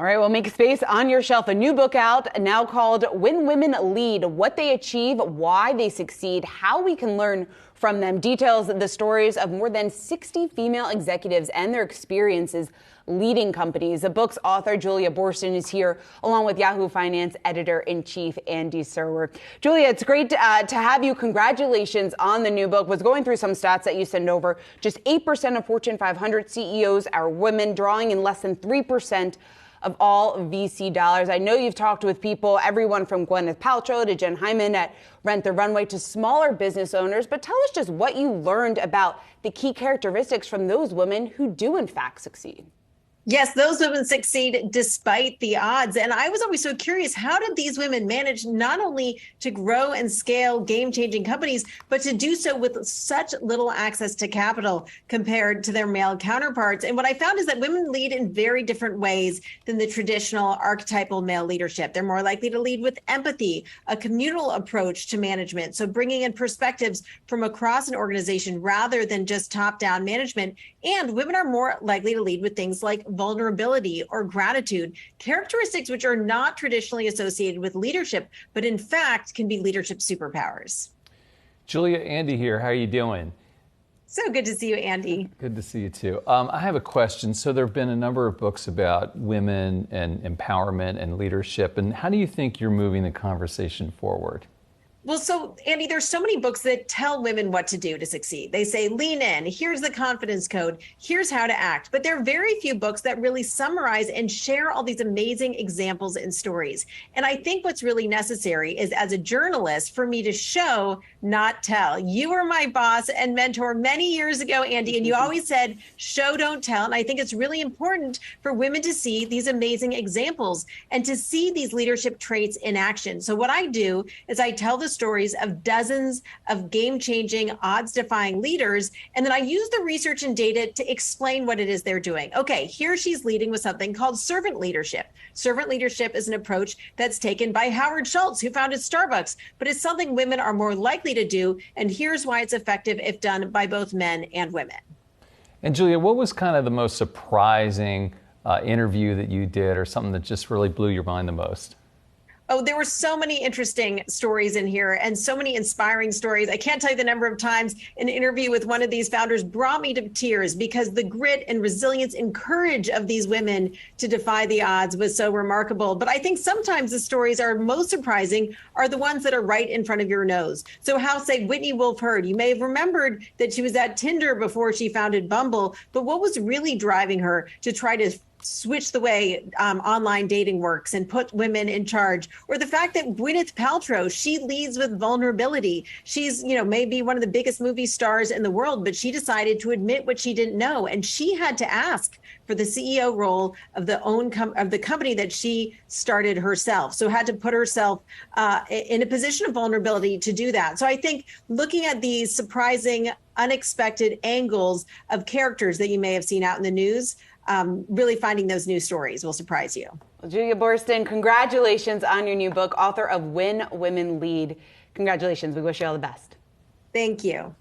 All right, well, make space on your shelf. A new book out now called When Women Lead, What They Achieve, Why They Succeed, How We Can Learn from Them. Details the stories of more than 60 female executives and their experiences leading companies. The book's author, Julia Boorstin, is here, along with Yahoo Finance editor-in-chief, Andy Serwer. Julia, it's great to have you. Congratulations on the new book. Was going through some stats that you sent over. Just 8% of Fortune 500 CEOs are women, drawing in less than 3% of all VC dollars. I know you've talked with people, everyone from Gwyneth Paltrow to Jen Hyman at Rent the Runway to smaller business owners, but tell us just what you learned about the key characteristics from those women who do in fact succeed. Yes, those women succeed despite the odds. And I was always so curious, how did these women manage not only to grow and scale game-changing companies, but to do so with such little access to capital compared to their male counterparts? And what I found is that women lead in very different ways than the traditional archetypal male leadership. They're more likely to lead with empathy, a communal approach to management. So bringing in perspectives from across an organization rather than just top-down management. And women are more likely to lead with things like vulnerability or gratitude, characteristics which are not traditionally associated with leadership, but in fact can be leadership superpowers. Julia, Andy here. How are you doing? So good to see you, Andy. Good to see you too. I have a question. So there have been a number of books about women and empowerment and leadership. And how do you think you're moving the conversation forward? Well, so Andy, there's so many books that tell women what to do to succeed. They say, lean in, here's the confidence code, here's how to act. But there are very few books that really summarize and share all these amazing examples and stories. And I think what's really necessary is, as a journalist, for me to show, not tell. You were my boss and mentor many years ago, Andy, and you always said, show, don't tell. And I think it's really important for women to see these amazing examples and to see these leadership traits in action. So what I do is I tell the stories of dozens of game-changing, odds-defying leaders, and then I use the research and data to explain what it is they're doing. Okay, here she's leading with something called servant leadership. Servant leadership is an approach that's taken by Howard Schultz, who founded Starbucks, but it's something women are more likely to do, and here's why it's effective if done by both men and women. And Julia, what was kind of the most surprising interview that you did, or something that just really blew your mind the most? Oh, there were so many interesting stories in here and so many inspiring stories. I can't tell you the number of times an interview with one of these founders brought me to tears because the grit and resilience and courage of these women to defy the odds was so remarkable. But I think sometimes the stories are most surprising are the ones that are right in front of your nose. So how, say, Whitney Wolfe Herd, you may have remembered that she was at Tinder before she founded Bumble, but what was really driving her to try to switch the way online dating works and put women in charge? Or the fact that Gwyneth Paltrow, she leads with vulnerability. She's, maybe one of the biggest movie stars in the world, but she decided to admit what she didn't know. And she had to ask for the CEO role of the company that she started herself. So had to put herself in a position of vulnerability to do that. So I think looking at these surprising, unexpected angles of characters that you may have seen out in the news, really finding those new stories will surprise you. Well, Julia Boorstin, congratulations on your new book, author of When Women Lead. Congratulations. We wish you all the best. Thank you.